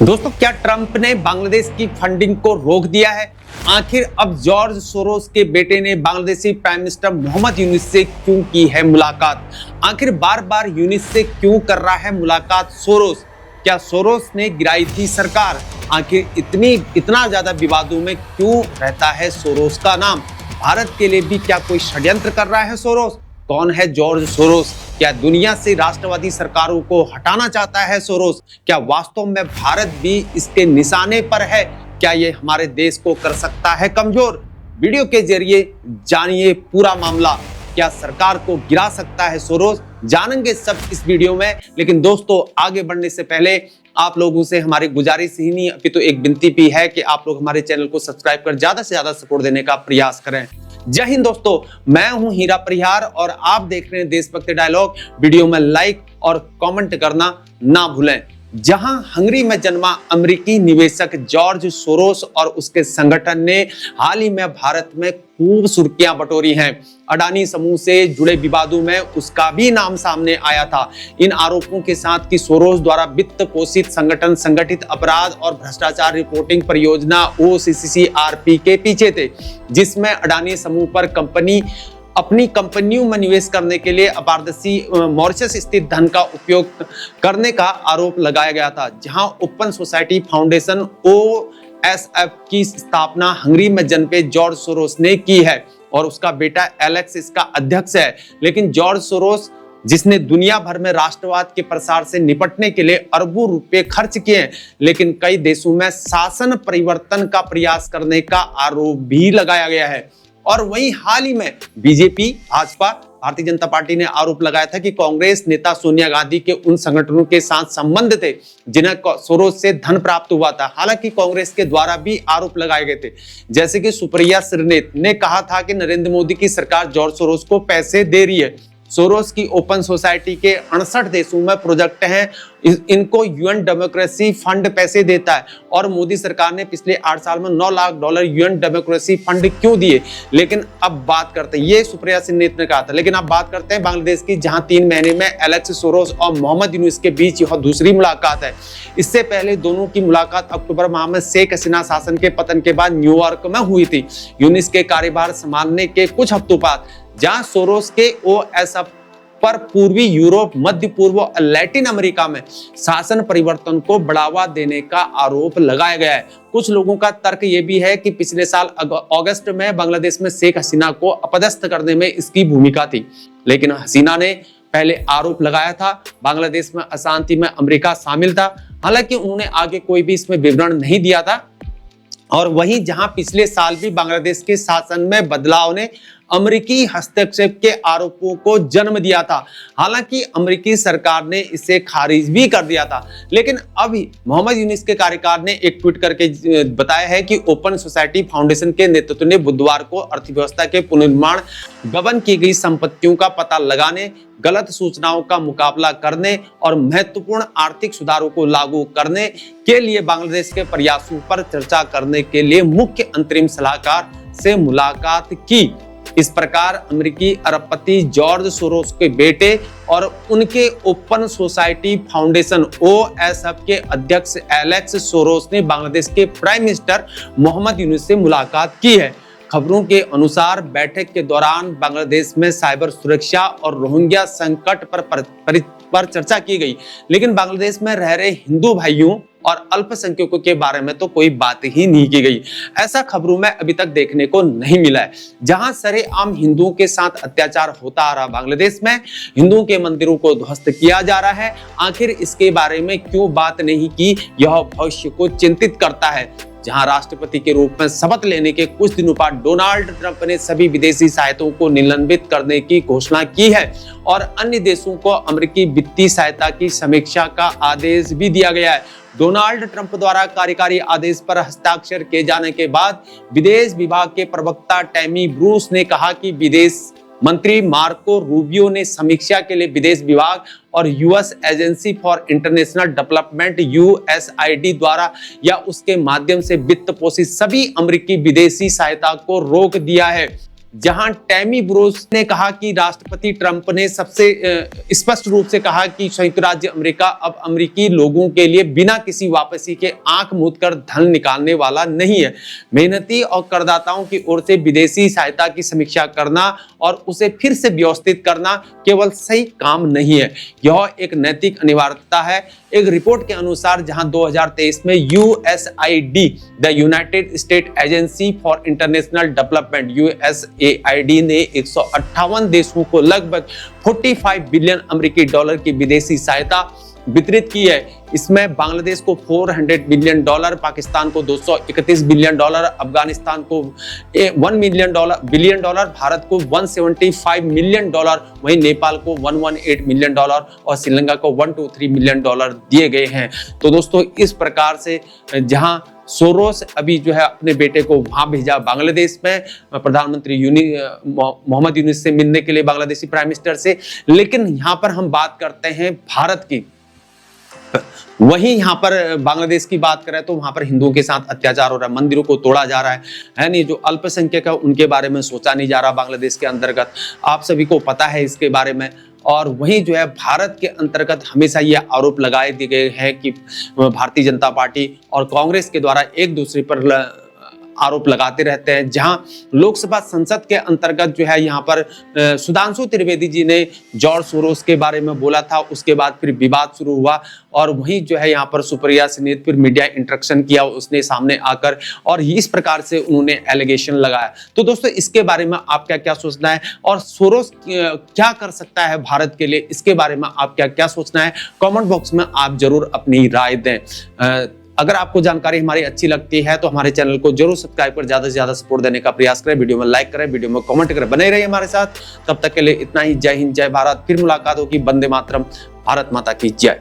दोस्तों, क्या ट्रंप ने बांग्लादेश की फंडिंग को रोक दिया है? आखिर अब जॉर्ज सोरोस के बेटे ने बांग्लादेशी प्राइम मिनिस्टर मोहम्मद यूनुस से क्यों की है मुलाकात? आखिर बार बार यूनुस से क्यों कर रहा है मुलाकात सोरोस? क्या सोरोस ने गिराई थी सरकार? आखिर इतना ज्यादा विवादों में क्यों रहता है सोरोस का नाम? भारत के लिए भी क्या कोई षड्यंत्र कर रहा है सोरोस? कौन है जॉर्ज सोरोस? क्या दुनिया से राष्ट्रवादी सरकारों को हटाना चाहता है सोरोस? क्या वास्तव में भारत भी इसके निशाने पर है? क्या ये हमारे देश को कर सकता है कमजोर? वीडियो के जरिए जानिए पूरा मामला। क्या सरकार को गिरा सकता है सोरोस? जानेंगे सब इस वीडियो में। लेकिन दोस्तों, आगे बढ़ने से पहले आप लोगों से हमारी गुजारिश ही नहीं अभी तो एक विनती भी है कि आप लोग हमारे चैनल को सब्सक्राइब कर ज्यादा से ज्यादा सपोर्ट देने का प्रयास करें। जय हिंद दोस्तों, मैं हूं हीरा परिहार और आप देख रहे हैं देशभक्ति डायलॉग। वीडियो में लाइक और कमेंट करना ना भूलें। जहां हंगरी में जन्मा अमेरिकी निवेशक जॉर्ज सोरोस और उसके संगठन ने हाल ही में भारत में खूब सुर्खियां बटोरी हैं। अडानी समूह से जुड़े विवादों में उसका भी नाम सामने आया था। इन आरोपों के साथ कि सोरोस द्वारा वित्त पोषित संगठन संगठित अपराध और भ्रष्टाचार रिपोर्टिंग परियोजना OCCRP के पीछे थे, जिसमें अडानी समूह पर अपनी कंपनियों में निवेश करने के लिए अपारदर्शी मॉरिशस स्थित धन का उपयोग करने का आरोप लगाया गया था। जहां ओपन सोसाइटी फाउंडेशन OSF की स्थापना हंगरी में जन्मे जॉर्ज सोरोस ने की है और उसका बेटा एलेक्स इसका अध्यक्ष है। लेकिन जॉर्ज सोरोस, जिसने दुनिया भर में राष्ट्रवाद के प्रसार से निपटने के लिए अरबों रुपए खर्च किए हैं, लेकिन कई देशों में शासन परिवर्तन का प्रयास करने का आरोप भी लगाया गया है। और वहीं हाल ही में बीजेपी, भाजपा, भारतीय जनता पार्टी ने आरोप लगाया था कि कांग्रेस नेता सोनिया गांधी के उन संगठनों के साथ संबंध थे जिन्हें सोरोस से धन प्राप्त हुआ था। हालांकि कांग्रेस के द्वारा भी आरोप लगाए गए थे, जैसे कि सुप्रिया श्रीनेत ने कहा था कि नरेंद्र मोदी की सरकार जॉर्ज सोरोस को पैसे दे रही है। सोरोस की ओपन सोसाइटी के 68 देशों में प्रोजेक्ट हैं। इनको UN डेमोक्रेसी फंड पैसे देता है और मोदी सरकार ने पिछले 8 साल में $9 लाख UN डेमोक्रेसी फंड क्यों दिए? लेकिन अब बात करते हैं, ये सुप्रिया श्रीनेत ने कहा था। लेकिन अब बात करते हैं बांग्लादेश की, जहां 3 महीने में एलेक्स सोरोस और मोहम्मद यूनुस के बीच यह दूसरी मुलाकात है। इससे पहले दोनों की मुलाकात अक्टूबर माह में शेख हसीना शासन के पतन के बाद न्यूयॉर्क में हुई थी। यूनुस के कार्यभार संभालने के कुछ हफ्तों बाद, जहां सोरोस के OSF पर पूर्वी यूरोप, मध्य पूर्व और लैटिन अमेरिका में शासन परिवर्तन को बढ़ावा देने का आरोप लगाया गया है। कुछ लोगों का तर्क यह भी है कि पिछले साल अगस्त में बांग्लादेश में शेख हसीना को अपदस्थ करने में इसकी भूमिका थी। लेकिन हसीना ने पहले आरोप लगाया था बांग्लादेश में अशांति में अमेरिका शामिल था। हालांकि उन्होंने आगे कोई भी इसमें विवरण नहीं दिया था। और वहीं जहां पिछले साल भी बांग्लादेश के शासन में बदलाव ने अमेरिकी हस्तक्षेप के आरोपों को जन्म दिया था। हालांकि अमेरिकी सरकार ने इसे खारिज भी कर दिया था। लेकिन अभी मोहम्मद यूनुस के कार्यकाल ने एक ट्वीट करके बताया है कि ओपन सोसाइटी फाउंडेशन के नेतृत्व ने बुधवार को अर्थव्यवस्था के पुनर्निर्माण, गबन की गई संपत्तियों का पता लगाने, गलत सूचनाओं का मुकाबला करने और महत्वपूर्ण आर्थिक सुधारों को लागू करने के लिए बांग्लादेश के प्रयासों पर चर्चा करने के लिए मुख्य अंतरिम सलाहकार से मुलाकात की। इस प्रकार अमेरिकी अरबपति जॉर्ज सोरोस के बेटे और उनके ओपन सोसाइटी फाउंडेशन OSF के अध्यक्ष एलेक्स सोरोस ने बांग्लादेश के प्राइम मिनिस्टर मोहम्मद यूनुस से मुलाकात की है। खबरों के अनुसार बैठक के दौरान बांग्लादेश में साइबर सुरक्षा और रोहिंग्या संकट पर चर्चा की गई। लेकिन बांग्लादेश में रह रहे हिंदू भाइयों और अल्पसंख्यकों के बारे में तो कोई बात ही नहीं की गई। ऐसा खबरों में अभी तक देखने को नहीं मिला है। जहां सरेआम हिंदुओं के साथ अत्याचार होता आ रहा, बांग्लादेश में हिंदुओं के मंदिरों को ध्वस्त किया जा रहा है, आखिर इसके बारे में क्यों बात नहीं की? यह भविष्य को चिंतित करता है। जहां राष्ट्रपति के रूप में शपथ लेने के कुछ दिनों बाद डोनाल्ड ट्रंप ने सभी विदेशी सहायताओं को निलंबित करने की घोषणा की है और अन्य देशों को अमेरिकी वित्तीय सहायता की समीक्षा का आदेश भी दिया गया है। डोनाल्ड ट्रंप द्वारा कार्यकारी आदेश पर हस्ताक्षर किए जाने के बाद विदेश विभाग के प्रवक्ता टैमी ब्रूस ने कहा कि विदेश मंत्री मार्को रूबियो ने समीक्षा के लिए विदेश विभाग और US agency for international development USAID द्वारा या उसके माध्यम से वित्त पोषित सभी अमेरिकी विदेशी सहायता को रोक दिया है। जहां टैमी ब्रोस ने कहा कि राष्ट्रपति ट्रंप ने सबसे स्पष्ट रूप से कहा कि संयुक्त राज्य अमेरिका अब अमेरिकी लोगों के लिए बिना किसी वापसी के आंख मूंद कर धन निकालने वाला नहीं है। मेहनती और करदाताओं की ओर से विदेशी सहायता की समीक्षा करना और उसे फिर से व्यवस्थित करना केवल सही काम नहीं है, यह एक नैतिक अनिवार्यता है। एक रिपोर्ट के अनुसार जहां 2023 में USID, the United State agency for international development, USAID ने 158 देशों को लगभग 45 बिलियन अमेरिकी डॉलर की विदेशी सहायता वितरित की है। इसमें बांग्लादेश को $400 बिलियन, पाकिस्तान को $231 बिलियन, अफगानिस्तान को $1 बिलियन, भारत को $175 मिलियन, वहीं नेपाल को $118 मिलियन और श्रीलंका को $123 मिलियन दिए गए हैं। तो दोस्तों इस प्रकार से जहां सोरोस अभी जो है अपने बेटे को वहां भेजा बांग्लादेश में, प्रधानमंत्री मोहम्मद यूनुस से मिलने के लिए, बांग्लादेशी प्राइम मिनिस्टर से। लेकिन यहां पर हम बात करते हैं भारत की, वहीं यहाँ पर बांग्लादेश की बात करें तो वहां पर हिंदुओं के साथ अत्याचार हो रहा है, मंदिरों को तोड़ा जा रहा है नहीं, जो अल्पसंख्यक है उनके बारे में सोचा नहीं जा रहा बांग्लादेश के अंतर्गत, आप सभी को पता है इसके बारे में। और वहीं जो है भारत के अंतर्गत हमेशा ये आरोप लगाए दिए गए हैं कि भारतीय जनता पार्टी और कांग्रेस के द्वारा एक दूसरे पर आरोप लगाते रहते हैं। जहां लोकसभा संसद के अंतर्गत जो है यहाँ पर सुधांशु त्रिवेदी जी ने जॉर्ज सोरोस के बारे में बोला था, उसके बाद फिर विवाद शुरू हुआ और वहीं जो है यहाँ पर सुप्रिया से ने फिर मीडिया इंटरेक्शन किया उसने सामने आकर, और इस प्रकार से उन्होंने एलिगेशन लगाया। तो दोस्तों इसके बारे में आपका क्या सोचना है और सोरोस क्या कर सकता है भारत के लिए, इसके बारे में आप क्या सोचना है, कमेंट बॉक्स में आप जरूर अपनी राय दें। अगर आपको जानकारी हमारी अच्छी लगती है तो हमारे चैनल को जरूर सब्सक्राइब कर ज्यादा से ज्यादा सपोर्ट देने का प्रयास करें, वीडियो में लाइक करें, वीडियो में कमेंट करें, बने रहिए हमारे साथ। तब तक के लिए इतना ही, जय हिंद, जय भारत। फिर मुलाकात होगी। वंदे मातरम, भारत माता की जय।